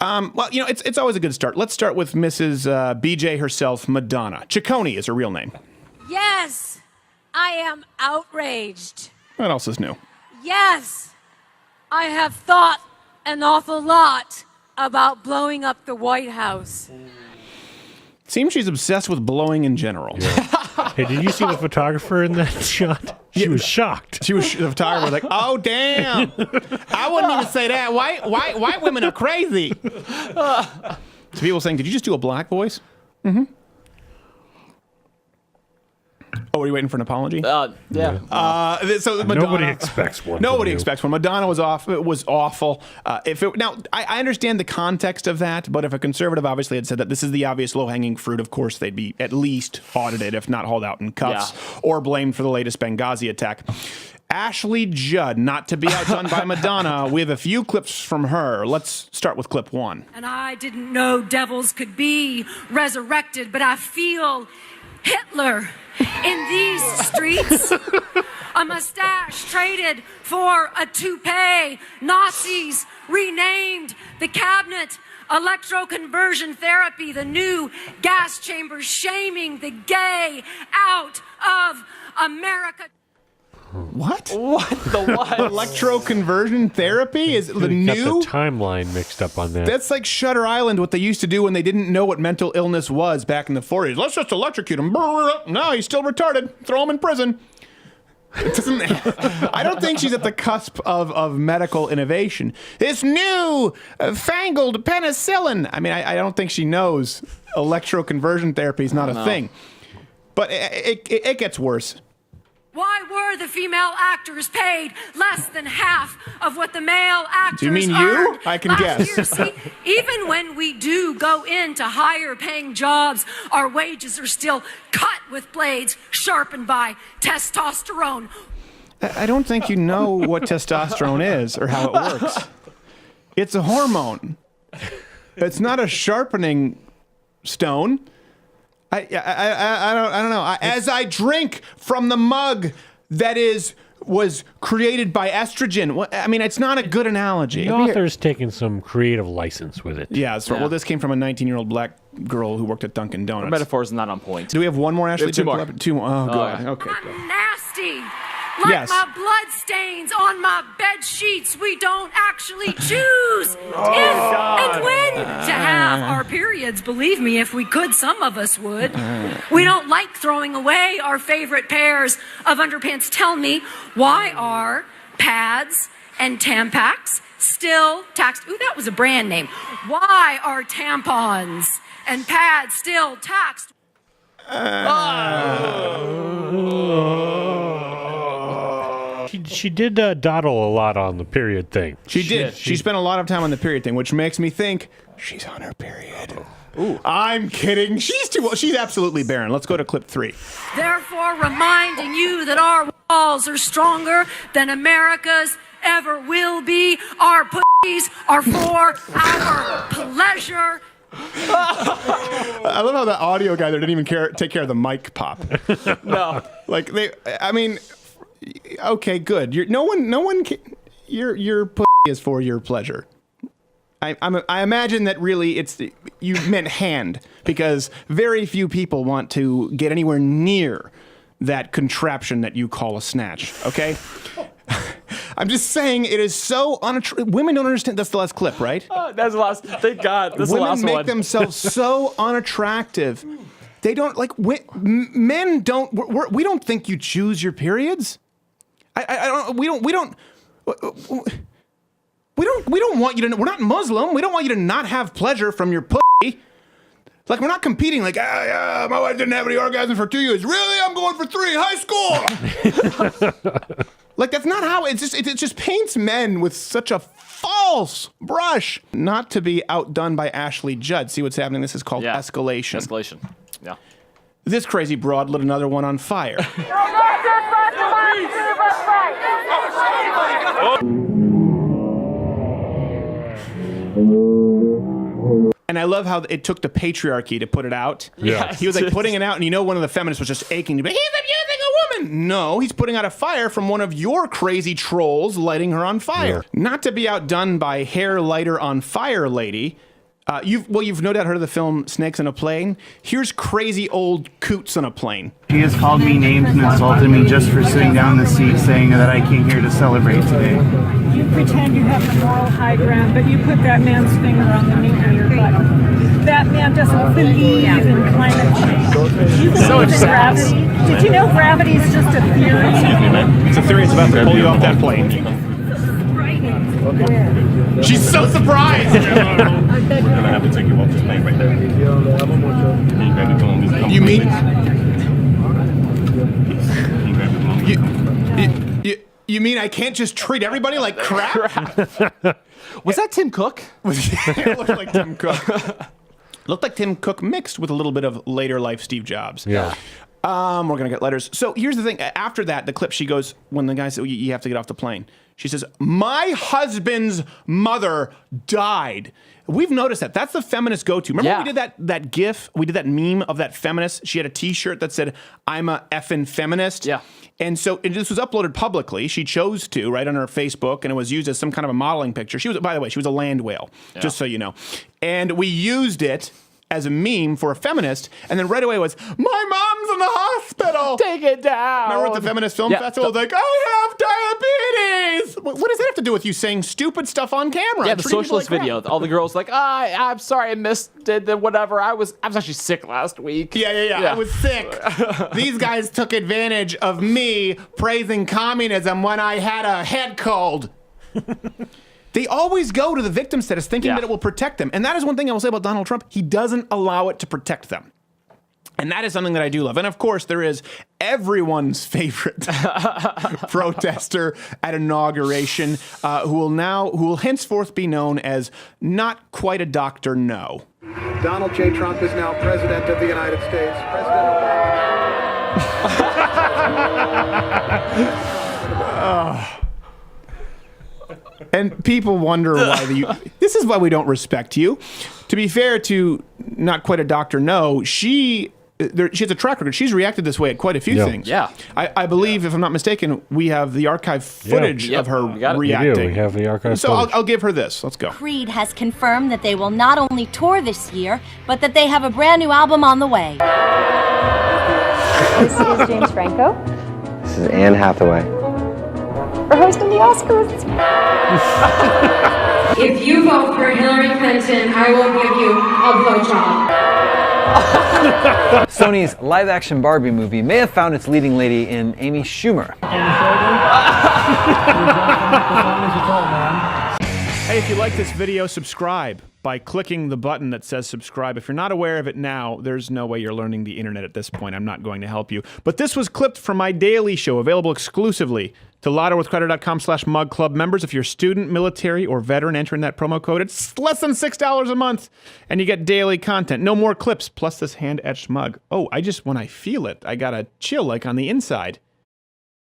Well, it's always a good start. Let's start with Mrs. BJ herself, Madonna. Ciccone is her real name. Yes, I am outraged. What else is new? Yes, I have thought an awful lot about blowing up the White House. Seems she's obsessed with blowing in general. Yeah. Hey, did you see the photographer in that shot? She was shocked. The photographer was like, "Oh damn! I wouldn't even say that. White women are crazy." So people saying, "Did you just do a black voice?" Mm-hmm. Oh, are you waiting for an apology? Yeah. So Madonna, nobody expects one. Nobody expects one. Madonna was off. It was awful. Now, I understand the context of that, but if a conservative obviously had said that this is the obvious low-hanging fruit, of course they'd be at least audited, if not hauled out in cuffs, or blamed for the latest Benghazi attack. Ashley Judd, not to be outdone by Madonna. We have a few clips from her. Let's start with clip 1. And I didn't know devils could be resurrected, but I feel Hitler in these streets. A mustache traded for a toupee. Nazis renamed the cabinet. Electroconversion therapy, the new gas chambers shaming the gay out of America. What? What the what? Electroconversion therapy is the new? Got the timeline mixed up on that. That's like Shutter Island, what they used to do when they didn't know what mental illness was back in the 40s. Let's just electrocute him. No, he's still retarded. Throw him in prison. I don't think she's at the cusp of medical innovation. This new fangled penicillin. I mean, I don't think she knows electroconversion therapy is not a thing. But it gets worse. Why were the female actors paid less than half of what the male actors Do you mean you? earned I can last guess. year? See, even when we do go into higher paying jobs, our wages are still cut with blades sharpened by testosterone. I don't think you know what testosterone is or how it works. It's a hormone. It's not a sharpening stone. I don't know. As I drink from the mug that was created by estrogen. I mean, it's not a good analogy. The author's taking some creative license with it. Yeah, well, this came from a 19-year-old black girl who worked at Dunkin' Donuts. The metaphor is not on point. Do we have one more, Ashley? Two more. Two more. Oh, God. yeah. Okay. I'm nasty. Like my blood stains on my bed sheets, we don't actually choose if and when to have our periods. Believe me, if we could, some of us would. We don't like throwing away our favorite pairs of underpants. Tell me, why are pads and Tampax still taxed? Ooh, that was a brand name. Why are tampons and pads still taxed? She did dawdle a lot on the period thing. She did. She spent a lot of time on the period thing, which makes me think she's on her period. Ooh. I'm kidding. She's absolutely barren. Let's go to clip 3. Therefore, reminding you that our walls are stronger than America's ever will be. Our pussies are for our pleasure. I love how the audio guy there didn't even take care of the mic pop. No. Like okay, good. Your pussy is for your pleasure. I imagine that really you meant hand, because very few people want to get anywhere near that contraption that you call a snatch. Okay. I'm just saying it is so unattractive. Women don't understand. That's the last clip, right? That's the last. Thank God. That's the last one. Women make themselves so unattractive. They don't like men. Don't we don't think you choose your periods? I don't. We don't want you to. We're not Muslim. We don't want you to not have pleasure from your pussy. Like, we're not competing. Like, my wife didn't have any orgasm for 2 years. Really? I'm going for 3. High school. Like, that's not how it just paints men with such a false brush. Not to be outdone by Ashley Judd. See what's happening? This is called escalation. Escalation. Yeah. This crazy broad lit another one on fire. And I love how it took the patriarchy to put it out. Yeah. He was like putting it out, and one of the feminists was just aching to be, he's abusing a woman? No, he's putting out a fire from one of your crazy trolls lighting her on fire. Yeah. Not to be outdone by hair lighter on fire lady. You've no doubt heard of the film Snakes on a Plane. Here's crazy old coots on a plane. He has called me names and insulted me just for sitting down in the seat saying that I came here to celebrate today. You pretend you have the moral high ground, but you put that man's finger on the meat of your butt. That man doesn't believe in climate change. You believe in gravity. Did you know gravity is just a theory? Excuse me, ma'am. It's a theory. It's about to pull you off that plane. She's so surprised! We're gonna have to take you off this plane right now. You mean... You mean I can't just treat everybody like crap? Was that Tim Cook? It looked like Tim Cook. Looked like Tim Cook mixed with a little bit of later life Steve Jobs. Yeah. We're going to get letters. So here's the thing. After that, the clip, she goes, when the guy said, you have to get off the plane. She says, my husband's mother died. We've noticed that. That's the feminist go-to. Remember we did that GIF? We did that meme of that feminist. She had a T-shirt that said, I'm a effing feminist. Yeah. And so this was uploaded publicly. She chose to, right, on her Facebook, and it was used as some kind of a modeling picture. She was, by the way, she was a land whale, just so you know. And we used it as a meme for a feminist, and then right away was, my mom's in the hospital. Take it down. Remember at the Feminist Film Festival? Like, I have diabetes. What does that have to do with you saying stupid stuff on camera? Yeah, the socialist video. All the girls like, I'm sorry, I missed it, whatever. I was actually sick last week. Yeah. I was sick. These guys took advantage of me praising communism when I had a head cold. They always go to the victim status thinking that it will protect them. And that is one thing I will say about Donald Trump. He doesn't allow it to protect them. And that is something that I do love. And of course, there is everyone's favorite protester at inauguration who will henceforth be known as not quite a Dr. No. Donald J. Trump is now president of the United States. And people wonder why this is why we don't respect you. To be fair to not quite a Dr. No, she has a track record. She's reacted this way at quite a few things. Yeah. I believe, if I'm not mistaken, we have the archive footage of her reacting. We have the archive so footage. I'll give her this. Let's go. Creed has confirmed that they will not only tour this year, but that they have a brand new album on the way. This is James Franco. This is Anne Hathaway. We're hosting the Oscars. If you vote for Hillary Clinton, I will give you a blowjob. Sony's live-action Barbie movie may have found its leading lady in Amy Schumer. Hey, if you like this video, subscribe by clicking the button that says subscribe. If you're not aware of it now, there's no way you're learning the internet at this point. I'm not going to help you. But this was clipped from my daily show, available exclusively to louderwithcrowder.com/mugclub members. If you're student, military, or veteran, entering that promo code, it's less than $6 a month, and you get daily content. No more clips, plus this hand-etched mug. Oh, when I feel it, I got a chill like on the inside.